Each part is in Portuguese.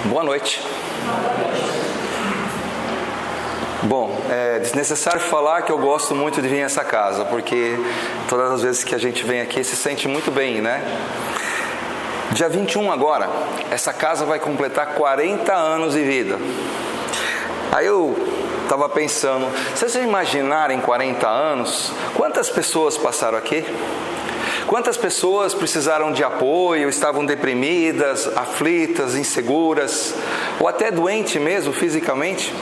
Boa noite. Bom, é desnecessário falar que eu gosto muito de vir a essa casa, porque todas as vezes que a gente vem aqui se sente muito bem, né? Dia 21 agora, essa casa vai completar 40 anos de vida. Aí eu estava pensando, se vocês imaginarem 40 anos, quantas pessoas passaram aqui? Quantas pessoas precisaram de apoio, estavam deprimidas, aflitas, inseguras, ou até doentes mesmo fisicamente?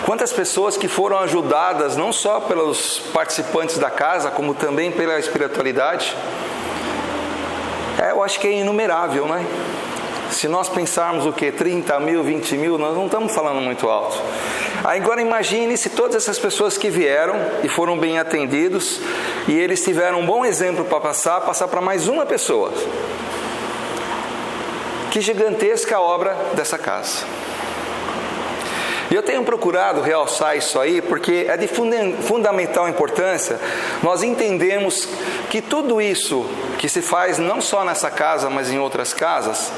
Quantas pessoas que foram ajudadas não só pelos participantes da casa, como também pela espiritualidade? Eu acho que é inumerável, né? Se nós pensarmos o que? 30 mil, 20 mil, nós não estamos falando muito alto. Agora imagine se todas essas pessoas que vieram e foram bem atendidos e eles tiveram um bom exemplo para passar para mais uma pessoa. Que gigantesca a obra dessa casa. E eu tenho procurado realçar isso aí porque é de fundamental importância nós entendemos que tudo isso que se faz não só nessa casa, mas em outras casas,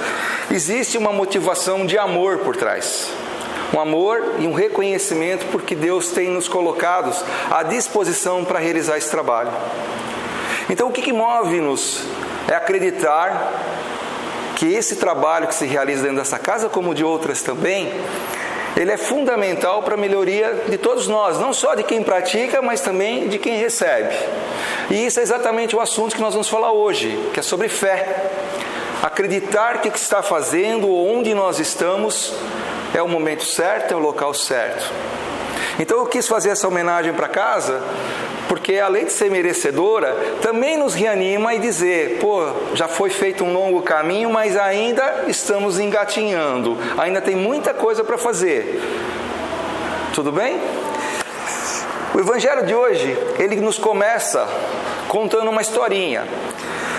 existe uma motivação de amor por trás. Um amor e um reconhecimento porque Deus tem nos colocados à disposição para realizar esse trabalho. Então o que move-nos é acreditar que esse trabalho que se realiza dentro dessa casa, como de outras também, ele é fundamental para a melhoria de todos nós, não só de quem pratica, mas também de quem recebe. E isso é exatamente o assunto que nós vamos falar hoje, que é sobre fé. Acreditar que o que está fazendo, ou onde nós estamos, é o momento certo, é o local certo. Então eu quis fazer essa homenagem para casa, porque além de ser merecedora, também nos reanima e dizer, já foi feito um longo caminho, mas ainda estamos engatinhando, ainda tem muita coisa para fazer. Tudo bem? O evangelho de hoje, ele nos começa contando uma historinha.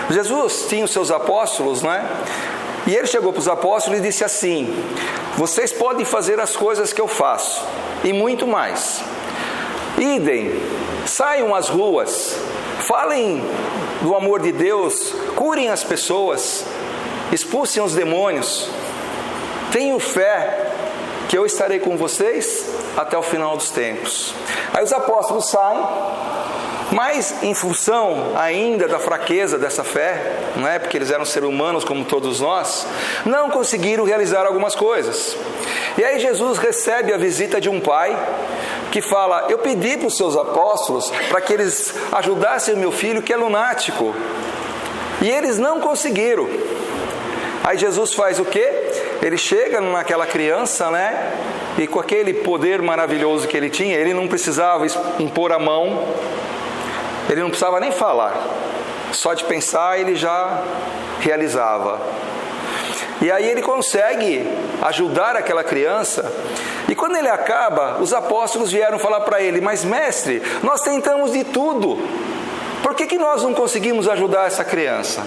Jesus tinha os seus apóstolos, né? E ele chegou para os apóstolos e disse assim: vocês podem fazer as coisas que eu faço, e muito mais. Idem, saiam às ruas, falem do amor de Deus, curem as pessoas, expulsem os demônios. Tenham fé que eu estarei com vocês até o final dos tempos. Aí os apóstolos saem, mas em função ainda da fraqueza dessa fé, não é? Porque eles eram seres humanos como todos nós, não conseguiram realizar algumas coisas. E aí Jesus recebe a visita de um pai que fala: eu pedi para os seus apóstolos para que eles ajudassem o meu filho que é lunático, e eles não conseguiram. Aí Jesus faz o quê? Ele chega naquela criança, né? E com aquele poder maravilhoso que ele tinha, ele não precisava impor a mão, ele não precisava nem falar, só de pensar ele já realizava. E aí ele consegue ajudar aquela criança, e quando ele acaba, os apóstolos vieram falar para ele: mas mestre, nós tentamos de tudo, por que nós não conseguimos ajudar essa criança?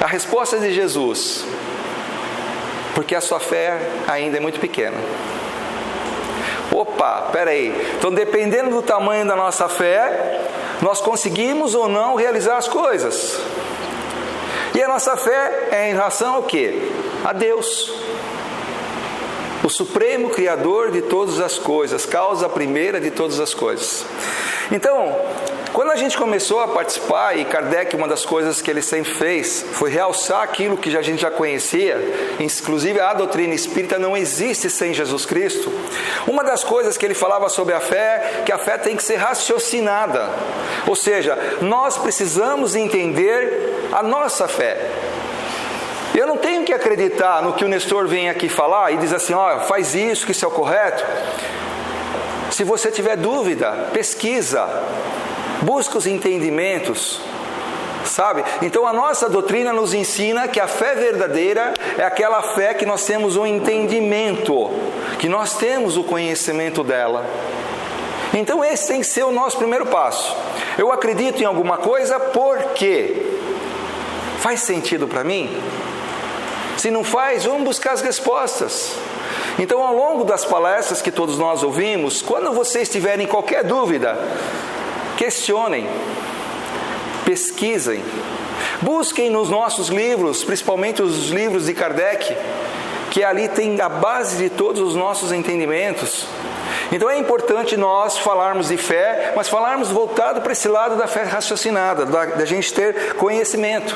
A resposta de Jesus: porque a sua fé ainda é muito pequena. Opa, peraí, então dependendo do tamanho da nossa fé, nós conseguimos ou não realizar as coisas. E a nossa fé é em relação ao quê? A Deus, o Supremo Criador de todas as coisas, causa primeira de todas as coisas. Então, quando a gente começou a participar, e Kardec, uma das coisas que ele sempre fez, foi realçar aquilo que a gente já conhecia, inclusive a doutrina espírita não existe sem Jesus Cristo. Uma das coisas que ele falava sobre a fé, que a fé tem que ser raciocinada, ou seja, nós precisamos entender a nossa fé. Eu não tenho que acreditar no que o Nestor vem aqui falar e diz assim: faz isso, que isso é o correto. Se você tiver dúvida, pesquisa, busca os entendimentos, sabe? Então a nossa doutrina nos ensina que a fé verdadeira é aquela fé que nós temos um entendimento, que nós temos o conhecimento dela. Então esse tem que ser o nosso primeiro passo. Eu acredito em alguma coisa porque faz sentido para mim? Se não faz, vamos buscar as respostas. Então, ao longo das palestras que todos nós ouvimos, quando vocês tiverem qualquer dúvida, questionem, pesquisem, busquem nos nossos livros, principalmente os livros de Kardec, que ali tem a base de todos os nossos entendimentos. Então é importante nós falarmos de fé, mas falarmos voltado para esse lado da fé raciocinada, da gente ter conhecimento.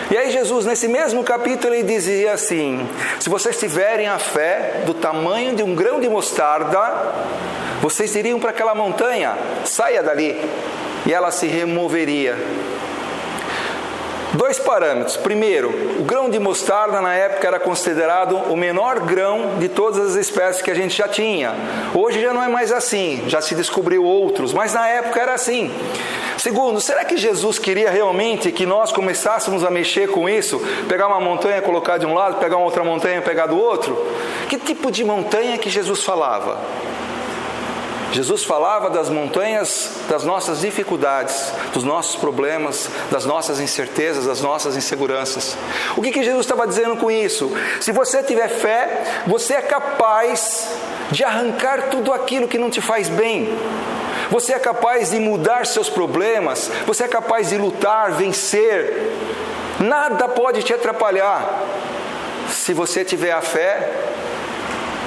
E aí Jesus, nesse mesmo capítulo, ele dizia assim: se vocês tiverem a fé do tamanho de um grão de mostarda, vocês iriam para aquela montanha, saia dali, e ela se removeria. 2 parâmetros. Primeiro, o grão de mostarda na época era considerado o menor grão de todas as espécies que a gente já tinha. Hoje já não é mais assim, já se descobriu outros, mas na época era assim. Segundo, será que Jesus queria realmente que nós começássemos a mexer com isso? Pegar uma montanha, colocar de um lado, pegar uma outra montanha, pegar do outro? Que tipo de montanha que Jesus falava? Jesus falava das montanhas das nossas dificuldades, dos nossos problemas, das nossas incertezas, das nossas inseguranças. O que Jesus estava dizendo com isso? Se você tiver fé, você é capaz de arrancar tudo aquilo que não te faz bem. Você é capaz de mudar seus problemas, você é capaz de lutar, vencer. Nada pode te atrapalhar se você tiver a fé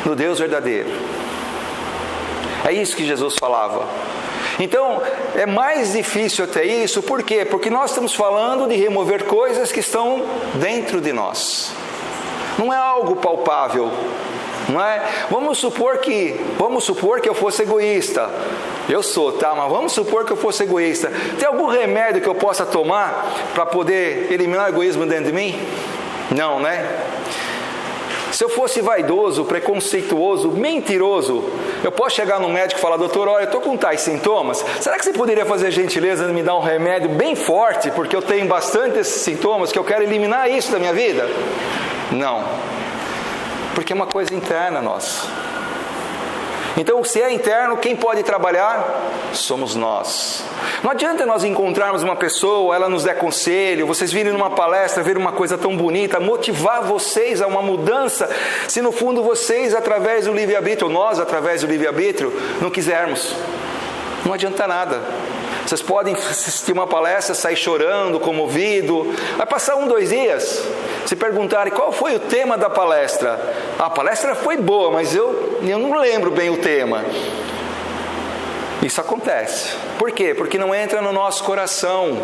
no Deus verdadeiro. É isso que Jesus falava. Então, é mais difícil até isso, por quê? Porque nós estamos falando de remover coisas que estão dentro de nós. Não é algo palpável, não é? Vamos supor que eu fosse egoísta. Eu sou, tá? Mas vamos supor que eu fosse egoísta. Tem algum remédio que eu possa tomar para poder eliminar o egoísmo dentro de mim? Não, né? Se eu fosse vaidoso, preconceituoso, mentiroso, eu posso chegar no médico e falar: doutor, olha, eu estou com tais sintomas, será que você poderia fazer a gentileza de me dar um remédio bem forte, porque eu tenho bastante esses sintomas, que eu quero eliminar isso da minha vida? Não, porque é uma coisa interna nossa. Então, se é interno, quem pode trabalhar? Somos nós. Não adianta nós encontrarmos uma pessoa, ela nos der conselho, vocês virem numa palestra, verem uma coisa tão bonita, motivar vocês a uma mudança, se no fundo vocês, através do livre-arbítrio, ou nós, através do livre-arbítrio, não quisermos. Não adianta nada. Vocês podem assistir uma palestra, sair chorando, comovido, vai passar 1, 2 dias, se perguntarem qual foi o tema da palestra. A palestra foi boa, mas eu não lembro bem o tema. Isso acontece. Por quê? Porque não entra no nosso coração.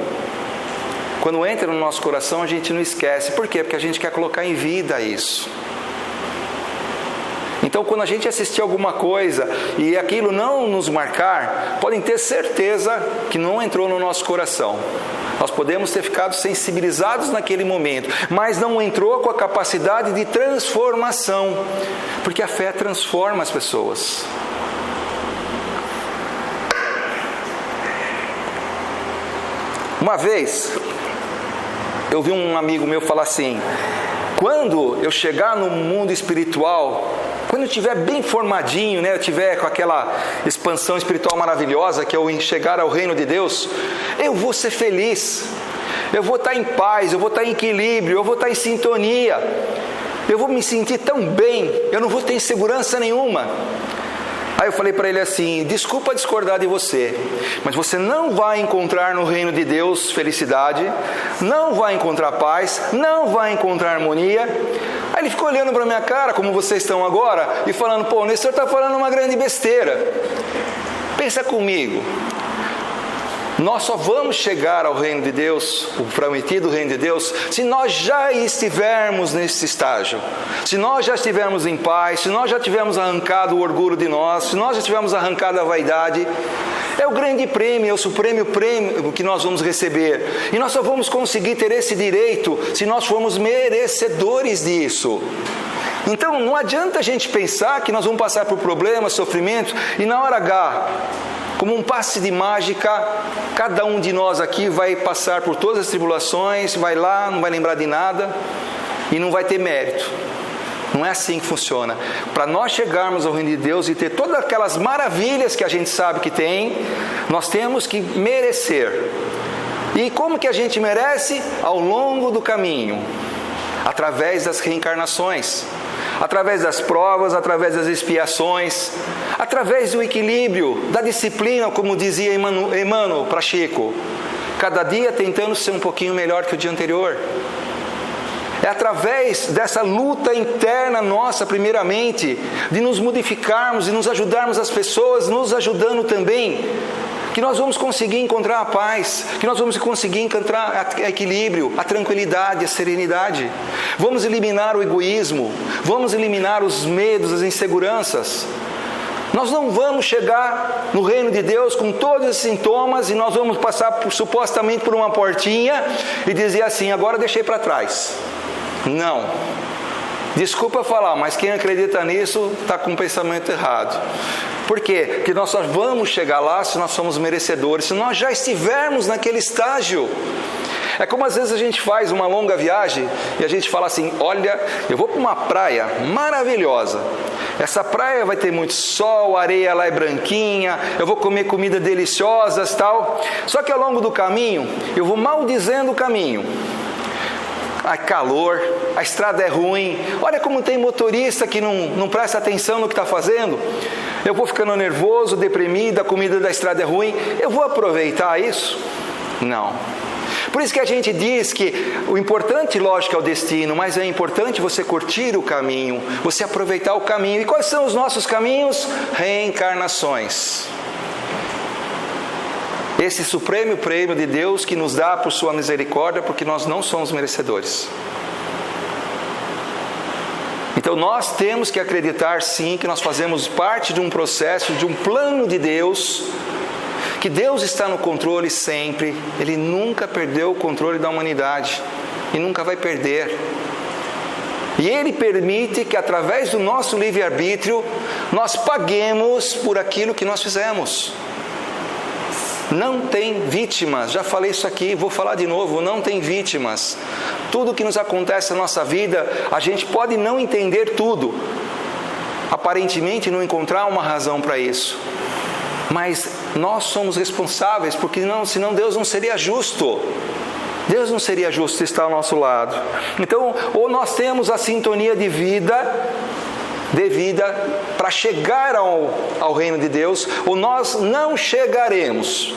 Quando entra no nosso coração, a gente não esquece. Por quê? Porque a gente quer colocar em vida isso. Então, quando a gente assistir alguma coisa e aquilo não nos marcar, podem ter certeza que não entrou no nosso coração. Nós podemos ter ficado sensibilizados naquele momento, mas não entrou com a capacidade de transformação, porque a fé transforma as pessoas. Uma vez, eu vi um amigo meu falar assim: quando eu chegar no mundo espiritual, quando eu estiver bem formadinho, né, eu estiver com aquela expansão espiritual maravilhosa, que é o chegar ao reino de Deus, eu vou ser feliz, eu vou estar em paz, eu vou estar em equilíbrio, eu vou estar em sintonia, eu vou me sentir tão bem, eu não vou ter insegurança nenhuma. Aí eu falei para ele assim: desculpa discordar de você, mas você não vai encontrar no reino de Deus felicidade, não vai encontrar paz, não vai encontrar harmonia. Aí ele ficou olhando para a minha cara, como vocês estão agora, e falando: pô, o Nestor está falando uma grande besteira. Pensa comigo, nós só vamos chegar ao reino de Deus, o prometido reino de Deus, se nós já estivermos nesse estágio, se nós já estivermos em paz, se nós já tivermos arrancado o orgulho de nós, se nós já tivermos arrancado a vaidade. É o grande prêmio, é o supremo prêmio que nós vamos receber. E nós só vamos conseguir ter esse direito se nós formos merecedores disso. Então não adianta a gente pensar que nós vamos passar por problemas, sofrimentos, e na hora H, como um passe de mágica, cada um de nós aqui vai passar por todas as tribulações, vai lá, não vai lembrar de nada e não vai ter mérito. Não é assim que funciona. Para nós chegarmos ao reino de Deus e ter todas aquelas maravilhas que a gente sabe que tem, nós temos que merecer. E como que a gente merece? Ao longo do caminho, através das reencarnações, através das provas, através das expiações, através do equilíbrio, da disciplina, como dizia Emmanuel para Chico, cada dia tentando ser um pouquinho melhor que o dia anterior. É através dessa luta interna nossa, primeiramente, de nos modificarmos, de nos ajudarmos as pessoas, nos ajudando também, que nós vamos conseguir encontrar a paz, que nós vamos conseguir encontrar o equilíbrio, a tranquilidade, a serenidade. Vamos eliminar o egoísmo, vamos eliminar os medos, as inseguranças. Nós não vamos chegar no reino de Deus com todos esses sintomas e nós vamos passar supostamente por uma portinha e dizer assim, agora deixei para trás. Não. Desculpa falar, mas quem acredita nisso está com um pensamento errado. Por quê? Porque nós só vamos chegar lá se nós somos merecedores, se nós já estivermos naquele estágio. É como às vezes a gente faz uma longa viagem e a gente fala assim, olha, eu vou para uma praia maravilhosa. Essa praia vai ter muito sol, a areia lá é branquinha, eu vou comer comida deliciosas e tal. Só que ao longo do caminho, eu vou maldizendo o caminho. Há calor, a estrada é ruim, olha como tem motorista que não presta atenção no que está fazendo. Eu vou ficando nervoso, deprimido, a comida da estrada é ruim. Eu vou aproveitar isso? Não. Por isso que a gente diz que o importante, lógico, é o destino, mas é importante você curtir o caminho, você aproveitar o caminho. E quais são os nossos caminhos? Reencarnações. Esse supremo prêmio de Deus que nos dá por sua misericórdia, porque nós não somos merecedores. Então nós temos que acreditar sim que nós fazemos parte de um processo, de um plano de Deus, que Deus está no controle sempre. Ele nunca perdeu o controle da humanidade e nunca vai perder. E Ele permite que através do nosso livre-arbítrio nós paguemos por aquilo que nós fizemos. Não tem vítimas, já falei isso aqui, vou falar de novo, não tem vítimas. Tudo que nos acontece na nossa vida, a gente pode não entender tudo, aparentemente não encontrar uma razão para isso, mas nós somos responsáveis, porque senão Deus não seria justo. Deus não seria justo estar ao nosso lado. Então, ou nós temos a sintonia de vida devida para chegar ao reino de Deus, ou nós não chegaremos.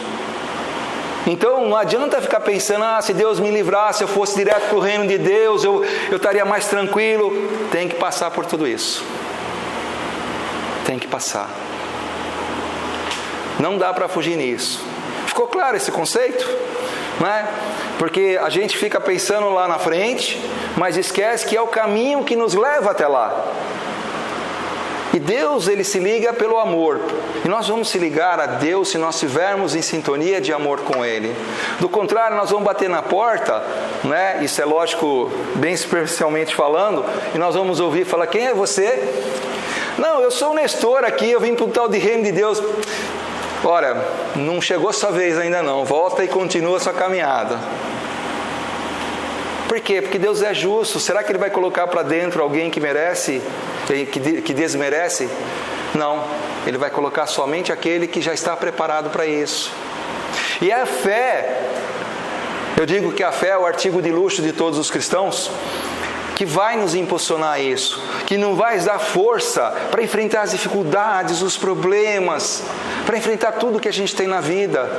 Então não adianta ficar pensando, se Deus me livrasse, eu fosse direto para o reino de Deus, eu estaria mais tranquilo. Tem que passar por tudo isso. Tem que passar. Não dá para fugir nisso. Ficou claro esse conceito? Não é? Porque a gente fica pensando lá na frente, mas esquece que é o caminho que nos leva até lá. E Deus, Ele se liga pelo amor. E nós vamos se ligar a Deus se nós estivermos em sintonia de amor com Ele. Do contrário, nós vamos bater na porta, né? Isso é lógico, bem superficialmente falando, e nós vamos ouvir falar, quem é você? Não, eu sou o Nestor aqui, eu vim para o tal de reino de Deus. Olha, não chegou sua vez ainda não, volta e continua a sua caminhada. Por quê? Porque Deus é justo. Será que Ele vai colocar para dentro alguém que merece, que desmerece? Não. Ele vai colocar somente aquele que já está preparado para isso. E a fé, eu digo que a fé é o artigo de luxo de todos os cristãos, que vai nos impulsionar a isso, que não vai dar força para enfrentar as dificuldades, os problemas, para enfrentar tudo que a gente tem na vida.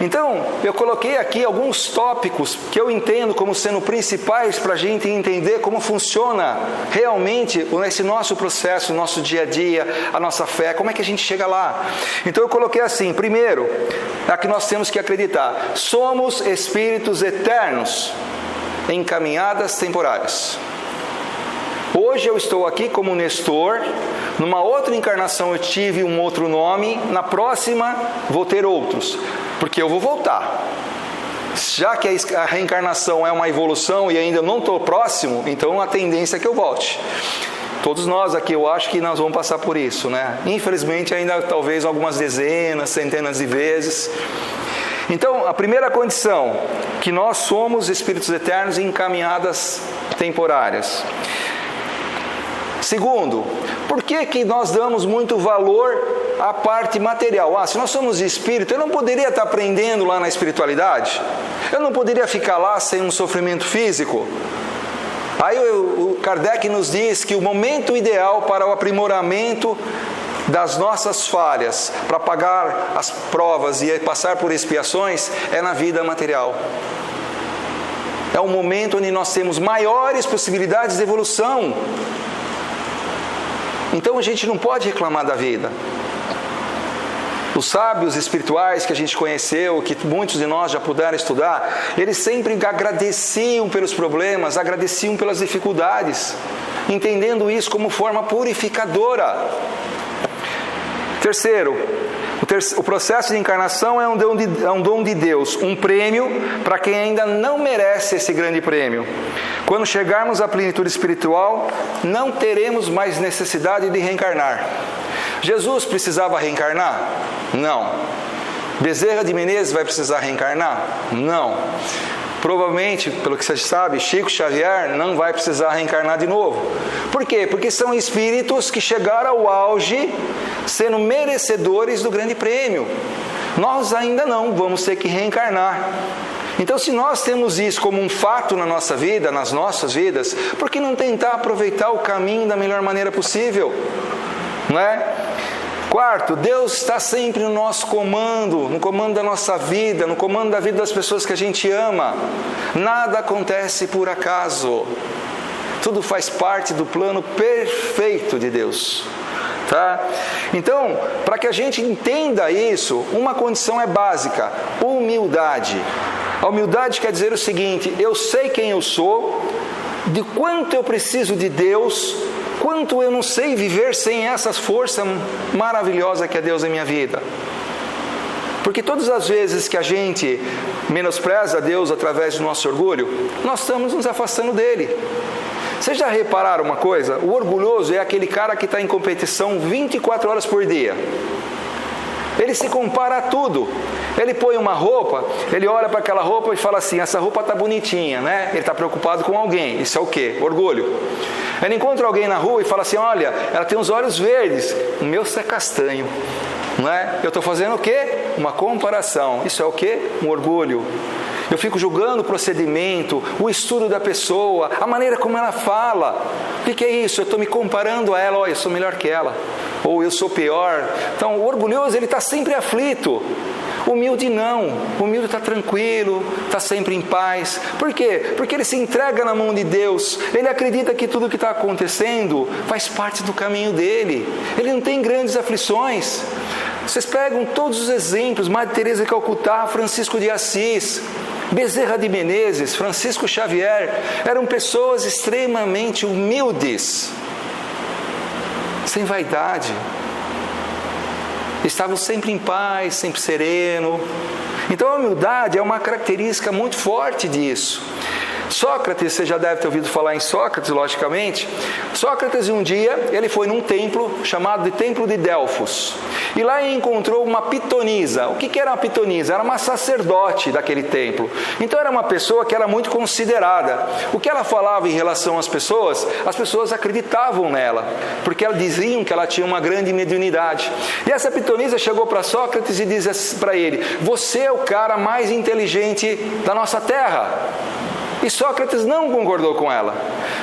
Então, eu coloquei aqui alguns tópicos que eu entendo como sendo principais para a gente entender como funciona realmente esse nosso processo, o nosso dia a dia, a nossa fé, como é que a gente chega lá. Então eu coloquei assim, primeiro, é que nós temos que acreditar, somos espíritos eternos em caminhadas temporárias. Hoje eu estou aqui como Nestor, numa outra encarnação eu tive um outro nome, na próxima vou ter outros, porque eu vou voltar. Já que a reencarnação é uma evolução e ainda não estou próximo, então a tendência é que eu volte. Todos nós aqui, eu acho que nós vamos passar por isso, né? Infelizmente ainda talvez algumas dezenas, centenas de vezes. Então, a primeira condição, que nós somos espíritos eternos em caminhadas temporárias. Segundo, por que nós damos muito valor à parte material? Se nós somos espírito, eu não poderia estar aprendendo lá na espiritualidade? Eu não poderia ficar lá sem um sofrimento físico? Aí o Kardec nos diz que o momento ideal para o aprimoramento das nossas falhas, para pagar as provas e passar por expiações, é na vida material. É um momento onde nós temos maiores possibilidades de evolução. Então a gente não pode reclamar da vida. Os sábios espirituais que a gente conheceu, que muitos de nós já puderam estudar, eles sempre agradeciam pelos problemas, agradeciam pelas dificuldades, entendendo isso como forma purificadora. Terceiro, o processo de encarnação é um dom de Deus, um prêmio para quem ainda não merece esse grande prêmio. Quando chegarmos à plenitude espiritual, não teremos mais necessidade de reencarnar. Jesus precisava reencarnar? Não. Bezerra de Menezes vai precisar reencarnar? Não. Provavelmente, pelo que você sabe, Chico Xavier não vai precisar reencarnar de novo. Por quê? Porque são espíritos que chegaram ao auge, sendo merecedores do grande prêmio. Nós ainda não, vamos ter que reencarnar. Então, se nós temos isso como um fato na nossa vida, nas nossas vidas, por que não tentar aproveitar o caminho da melhor maneira possível? Não é? Quarto, Deus está sempre no nosso comando, no comando da nossa vida, no comando da vida das pessoas que a gente ama. Nada acontece por acaso. Tudo faz parte do plano perfeito de Deus. Tá? Então, para que a gente entenda isso, uma condição é básica: humildade. A humildade quer dizer o seguinte: eu sei quem eu sou, de quanto eu preciso de Deus, quanto eu não sei viver sem essa força maravilhosa que é Deus em minha vida. Porque todas as vezes que a gente menospreza Deus através do nosso orgulho, nós estamos nos afastando dele. Vocês já repararam uma coisa? O orgulhoso é aquele cara que está em competição 24 horas por dia. Ele se compara a tudo. Ele põe uma roupa, ele olha para aquela roupa e fala assim: essa roupa está bonitinha, né? Ele está preocupado com alguém. Isso é o quê? Orgulho. Ele encontra alguém na rua e fala assim: olha, ela tem os olhos verdes, o meu é castanho. Não é? Eu estou fazendo o quê? Uma comparação. Isso é o quê? Um orgulho. Eu fico julgando o procedimento, o estudo da pessoa, a maneira como ela fala. O que é isso? Eu estou me comparando a ela. Olha, eu sou melhor que ela. Ou eu sou pior. Então, o orgulhoso, ele está sempre aflito. O humilde não. O humilde está tranquilo, está sempre em paz. Por quê? Porque ele se entrega na mão de Deus. Ele acredita que tudo que está acontecendo faz parte do caminho dele. Ele não tem grandes aflições. Vocês pegam todos os exemplos: Madre Teresa de Calcutá, Francisco de Assis, Bezerra de Menezes, Francisco Xavier, eram pessoas extremamente humildes, sem vaidade, estavam sempre em paz, sempre sereno. Então a humildade é uma característica muito forte disso. Sócrates, você já deve ter ouvido falar em Sócrates, logicamente. Sócrates, um dia, ele foi num templo chamado de Templo de Delfos. E lá ele encontrou uma pitonisa. O que era uma pitonisa? Era uma sacerdote daquele templo. Então era uma pessoa que era muito considerada. O que ela falava em relação às pessoas acreditavam nela, porque elas diziam que ela tinha uma grande mediunidade. E essa pitonisa chegou para Sócrates e disse para ele: você é o cara mais inteligente da nossa terra. E Sócrates não concordou com ela.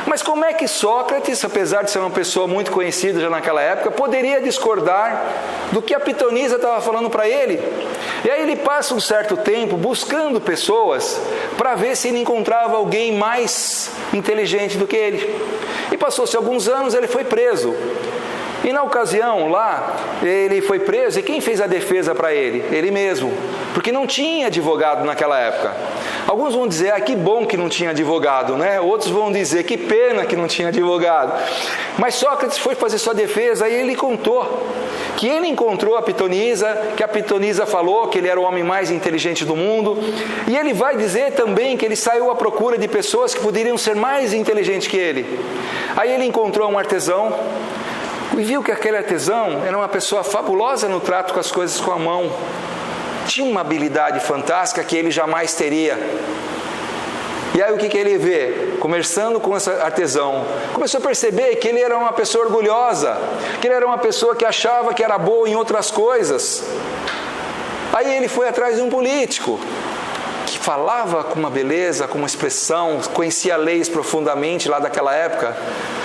Mas como é que Sócrates, apesar de ser uma pessoa muito conhecida já naquela época, poderia discordar do que a pitonisa estava falando para ele? E aí ele passa um certo tempo buscando pessoas para ver se ele encontrava alguém mais inteligente do que ele. E passou-se alguns anos, ele foi preso. E na ocasião lá, ele foi preso, e quem fez a defesa para ele? Ele mesmo, porque não tinha advogado naquela época. Alguns vão dizer: que bom que não tinha advogado, né? Outros vão dizer: que pena que não tinha advogado. Mas Sócrates foi fazer sua defesa e ele contou que ele encontrou a pitonisa, que a pitonisa falou que ele era o homem mais inteligente do mundo, e ele vai dizer também que ele saiu à procura de pessoas que poderiam ser mais inteligentes que ele. Aí ele encontrou um artesão, e viu que aquele artesão era uma pessoa fabulosa no trato com as coisas com a mão. Tinha uma habilidade fantástica que ele jamais teria. E aí o que ele vê? Conversando com esse artesão, começou a perceber que ele era uma pessoa orgulhosa, que ele era uma pessoa que achava que era boa em outras coisas. Aí ele foi atrás de um político, que falava com uma beleza, com uma expressão, conhecia leis profundamente lá daquela época.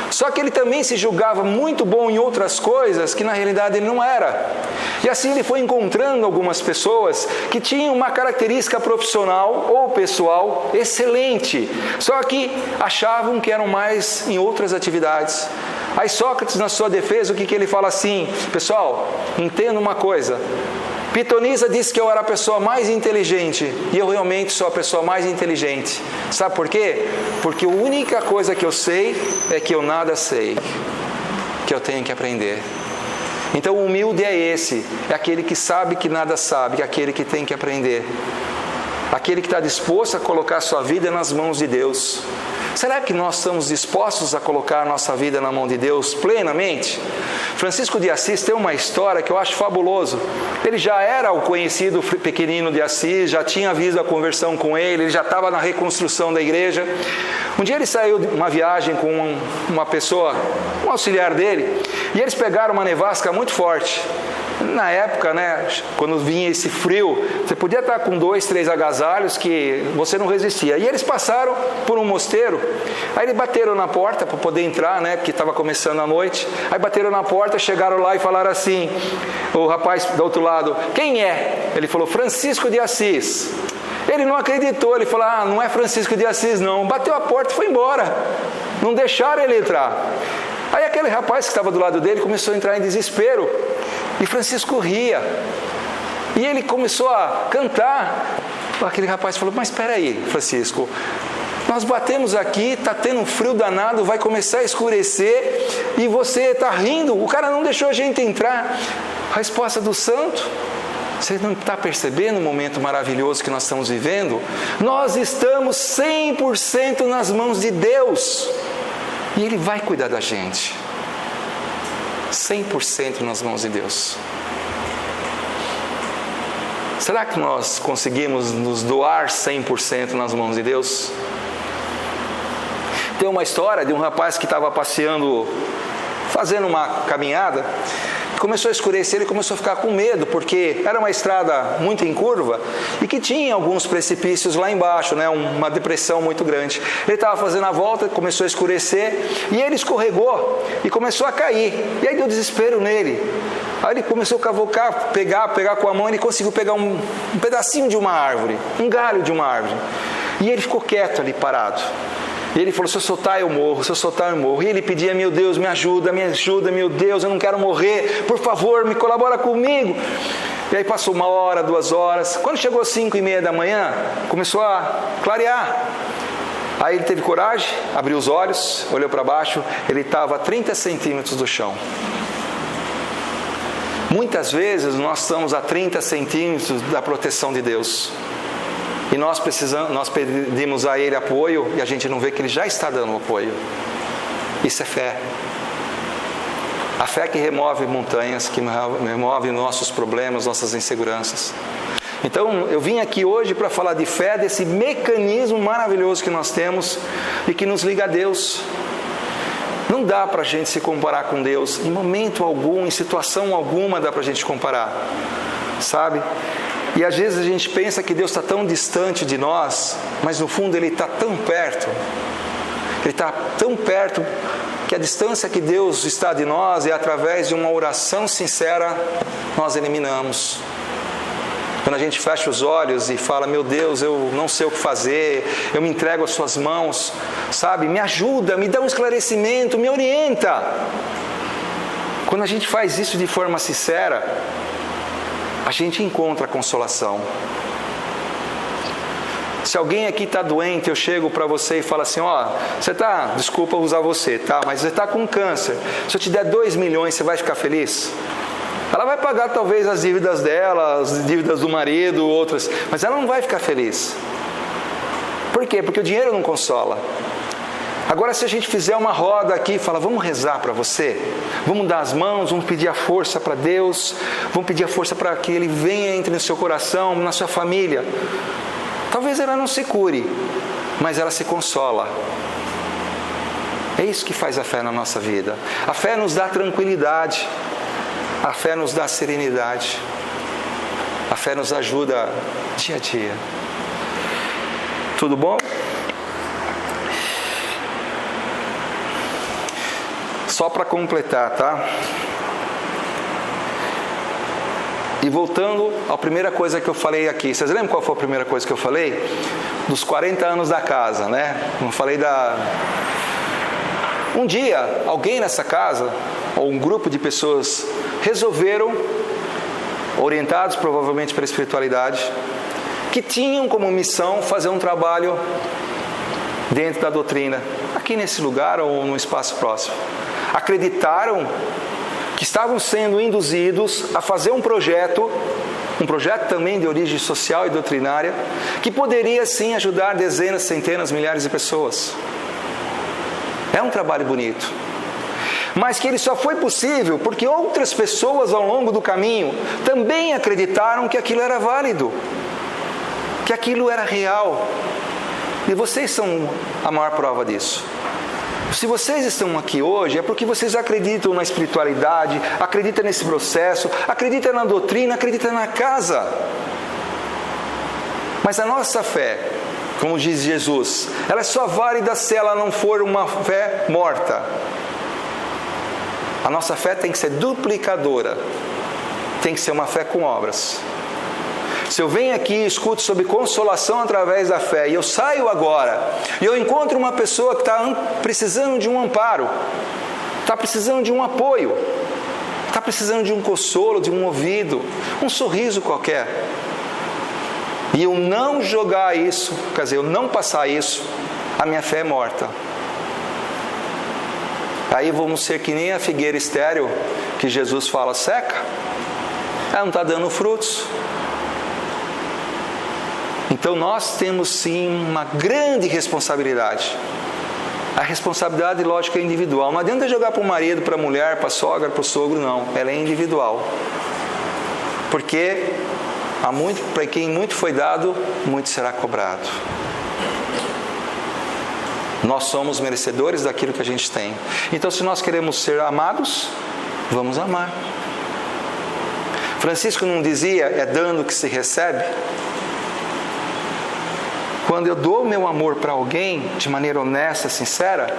Só que ele também se julgava muito bom em outras coisas que na realidade ele não era. E assim ele foi encontrando algumas pessoas que tinham uma característica profissional ou pessoal excelente, só que achavam que eram mais em outras atividades. Aí Sócrates, na sua defesa, o que ele fala assim: pessoal, entenda uma coisa, Pitonisa disse que eu era a pessoa mais inteligente, e eu realmente sou a pessoa mais inteligente. Sabe por quê? Porque a única coisa que eu sei é que eu nada sei, que eu tenho que aprender. Então o humilde é esse, é aquele que sabe que nada sabe, é aquele que tem que aprender. Aquele que está disposto a colocar a sua vida nas mãos de Deus. Será que nós estamos dispostos a colocar a nossa vida na mão de Deus plenamente? Francisco de Assis tem uma história que eu acho fabuloso. Ele já era o conhecido pequenino de Assis, já tinha havido a conversão com ele já estava na reconstrução da igreja. Um dia ele saiu de uma viagem com uma pessoa, um auxiliar dele, e eles pegaram uma nevasca muito forte. Na época, quando vinha esse frio, você podia estar com 2, 3 agasalhos que você não resistia. E eles passaram por um mosteiro, aí eles bateram na porta para poder entrar, porque estava começando a noite. Aí bateram na porta, chegaram lá e falaram assim, o rapaz do outro lado: quem é? Ele falou: Francisco de Assis. Ele não acreditou, ele falou: não é Francisco de Assis não. Bateu a porta e foi embora, não deixaram ele entrar. Aí aquele rapaz que estava do lado dele começou a entrar em desespero, e Francisco ria, e ele começou a cantar. Aquele rapaz falou: mas espera aí, Francisco, nós batemos aqui, está tendo um frio danado, vai começar a escurecer, e você está rindo, o cara não deixou a gente entrar. A resposta do santo: você não está percebendo o momento maravilhoso que nós estamos vivendo? Nós estamos 100% nas mãos de Deus, e Ele vai cuidar da gente. 100% nas mãos de Deus. Será que nós conseguimos nos doar 100% nas mãos de Deus? Tem uma história de um rapaz que estava passeando, fazendo uma caminhada, começou a escurecer, ele começou a ficar com medo, porque era uma estrada muito em curva e que tinha alguns precipícios lá embaixo, uma depressão muito grande. Ele estava fazendo a volta, começou a escurecer e ele escorregou e começou a cair. E aí deu desespero nele. Aí ele começou a cavocar, pegar com a mão, ele conseguiu pegar um pedacinho de uma árvore, um galho de uma árvore. E ele ficou quieto ali, parado. E ele falou: se eu soltar eu morro, se eu soltar eu morro. E ele pedia: meu Deus, me ajuda, meu Deus, eu não quero morrer, por favor, me colabora comigo. E aí passou 1 hora, 2 horas, quando chegou 5:30 da manhã, começou a clarear. Aí ele teve coragem, abriu os olhos, olhou para baixo, ele estava a 30 centímetros do chão. Muitas vezes nós estamos a 30 centímetros da proteção de Deus. E nós pedimos a Ele apoio e a gente não vê que Ele já está dando apoio. Isso é fé. A fé que remove montanhas, que remove nossos problemas, nossas inseguranças. Então, eu vim aqui hoje para falar de fé, desse mecanismo maravilhoso que nós temos e que nos liga a Deus. Não dá para a gente se comparar com Deus, em momento algum, em situação alguma dá para a gente comparar, sabe? E às vezes a gente pensa que Deus está tão distante de nós, mas no fundo Ele está tão perto. Ele está tão perto que a distância que Deus está de nós é através de uma oração sincera, nós eliminamos. Quando a gente fecha os olhos e fala: meu Deus, eu não sei o que fazer, eu me entrego às suas mãos, sabe? Me ajuda, me dá um esclarecimento, me orienta. Quando a gente faz isso de forma sincera, a gente encontra consolação. Se alguém aqui está doente, eu chego para você e falo assim: você está, desculpa usar você, mas você está com câncer, se eu te der 2 milhões, você vai ficar feliz? Ela vai pagar talvez as dívidas dela, as dívidas do marido, outras, mas ela não vai ficar feliz. Por quê? Porque o dinheiro não consola. Agora, se a gente fizer uma roda aqui e falar: vamos rezar para você, vamos dar as mãos, vamos pedir a força para Deus, vamos pedir a força para que Ele venha, entre no seu coração, na sua família. Talvez ela não se cure, mas ela se consola. É isso que faz a fé na nossa vida. A fé nos dá tranquilidade. A fé nos dá serenidade. A fé nos ajuda dia a dia. Tudo bom? Só para completar, tá? E voltando à primeira coisa que eu falei aqui. Vocês lembram qual foi a primeira coisa que eu falei? Dos 40 anos da casa, né? Eu falei Um dia, alguém nessa casa, ou um grupo de pessoas, resolveram, orientados provavelmente pela espiritualidade, que tinham como missão fazer um trabalho dentro da doutrina, aqui nesse lugar ou no espaço próximo. Acreditaram que estavam sendo induzidos a fazer um projeto também de origem social e doutrinária, que poderia sim ajudar dezenas, centenas, milhares de pessoas. É um trabalho bonito. Mas que ele só foi possível porque outras pessoas ao longo do caminho também acreditaram que aquilo era válido, que aquilo era real. E vocês são a maior prova disso. Se vocês estão aqui hoje, é porque vocês acreditam na espiritualidade, acreditam nesse processo, acreditam na doutrina, acreditam na casa. Mas a nossa fé, como diz Jesus, ela é só válida se ela não for uma fé morta. A nossa fé tem que ser duplicadora, tem que ser uma fé com obras. Se eu venho aqui e escuto sobre consolação através da fé, e eu saio agora, e eu encontro uma pessoa que está precisando de um amparo, está precisando de um apoio, está precisando de um consolo, de um ouvido, um sorriso qualquer, e eu não jogar isso, quer dizer, eu não passar isso, a minha fé é morta. Aí vamos ser que nem a figueira estéril, que Jesus fala, seca, ela não está dando frutos. Então nós temos sim uma grande responsabilidade. A responsabilidade, lógico, é individual. Não adianta jogar para o marido, para a mulher, para a sogra, para o sogro, não. Ela é individual. Porque para quem muito foi dado, muito será cobrado. Nós somos merecedores daquilo que a gente tem. Então, se nós queremos ser amados, vamos amar. Francisco não dizia, é dando que se recebe? Quando eu dou meu amor para alguém, de maneira honesta, sincera,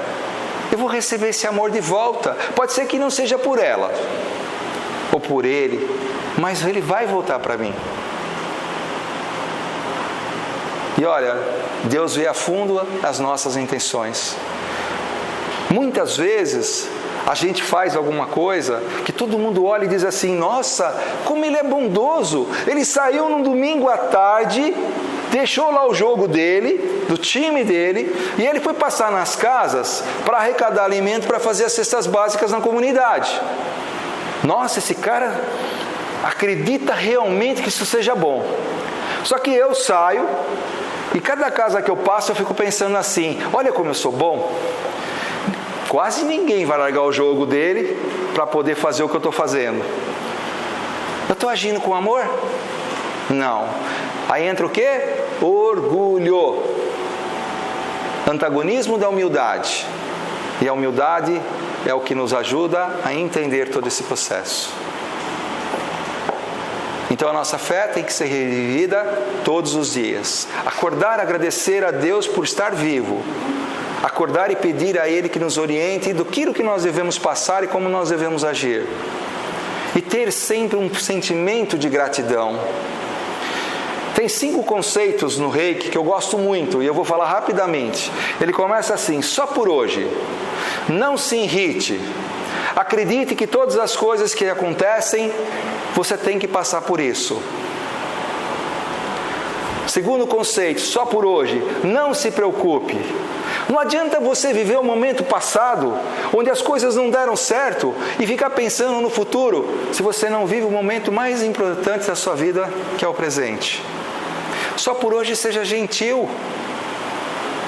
eu vou receber esse amor de volta. Pode ser que não seja por ela, ou por ele, mas ele vai voltar para mim. E olha, Deus vê a fundo as nossas intenções. Muitas vezes, a gente faz alguma coisa que todo mundo olha e diz assim, nossa, como ele é bondoso. Ele saiu num domingo à tarde, deixou lá o jogo dele, do time dele, e ele foi passar nas casas para arrecadar alimento para fazer as cestas básicas na comunidade. Nossa, esse cara acredita realmente que isso seja bom. Só que eu saio, e cada casa que eu passo eu fico pensando assim, olha como eu sou bom. Quase ninguém vai largar o jogo dele para poder fazer o que eu estou fazendo. Eu estou agindo com amor? Não. Aí entra o quê? Orgulho. Antagonismo da humildade. E a humildade é o que nos ajuda a entender todo esse processo. Então a nossa fé tem que ser revivida todos os dias. Acordar, agradecer a Deus por estar vivo. Acordar e pedir a Ele que nos oriente do que nós devemos passar e como nós devemos agir. E ter sempre um sentimento de gratidão. Tem 5 conceitos no Reiki que eu gosto muito e eu vou falar rapidamente. Ele começa assim, só por hoje. Não se irrite. Acredite que todas as coisas que acontecem, você tem que passar por isso. Segundo conceito, só por hoje. Não se preocupe. Não adianta você viver o momento passado, onde as coisas não deram certo, e ficar pensando no futuro, se você não vive o momento mais importante da sua vida, que é o presente. Só por hoje seja gentil.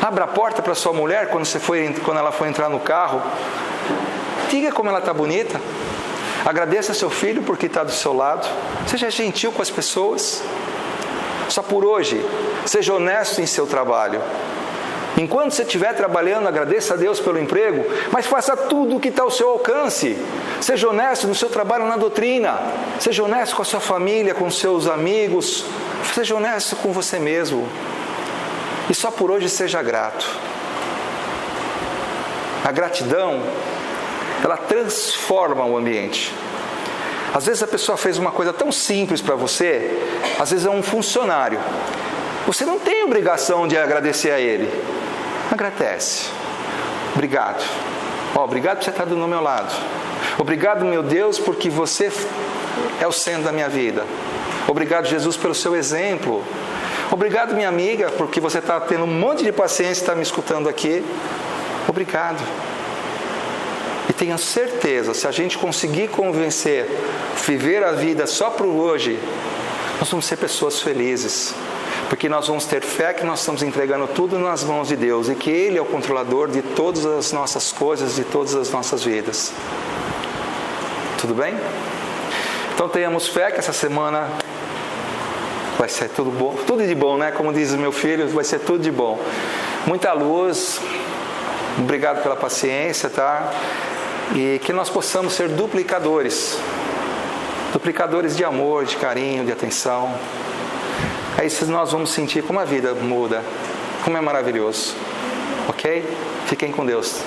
Abra a porta para sua mulher quando ela for entrar no carro. Diga como ela está bonita. Agradeça seu filho porque está do seu lado. Seja gentil com as pessoas. Só por hoje, seja honesto em seu trabalho. Enquanto você estiver trabalhando, agradeça a Deus pelo emprego, mas faça tudo o que está ao seu alcance. Seja honesto no seu trabalho na doutrina. Seja honesto com a sua família, com seus amigos. Seja honesto com você mesmo. E só por hoje seja grato. A gratidão, ela transforma o ambiente. Às vezes a pessoa fez uma coisa tão simples para você, às vezes é um funcionário. Você não tem obrigação de agradecer a ele. Agradece. Obrigado. Obrigado por você estar do meu lado. Obrigado, meu Deus, porque você é o centro da minha vida. Obrigado, Jesus, pelo seu exemplo. Obrigado, minha amiga, porque você está tendo um monte de paciência e está me escutando aqui. Obrigado. E tenha certeza, se a gente conseguir convencer, viver a vida só para o hoje, nós vamos ser pessoas felizes. Porque nós vamos ter fé que nós estamos entregando tudo nas mãos de Deus e que Ele é o controlador de todas as nossas coisas, de todas as nossas vidas. Tudo bem? Então tenhamos fé que essa semana vai ser tudo bom, tudo de bom, né? Como diz o meu filho, vai ser tudo de bom. Muita luz, obrigado pela paciência, tá? E que nós possamos ser duplicadores de amor, de carinho, de atenção. Aí nós vamos sentir como a vida muda, como é maravilhoso. Ok? Fiquem com Deus.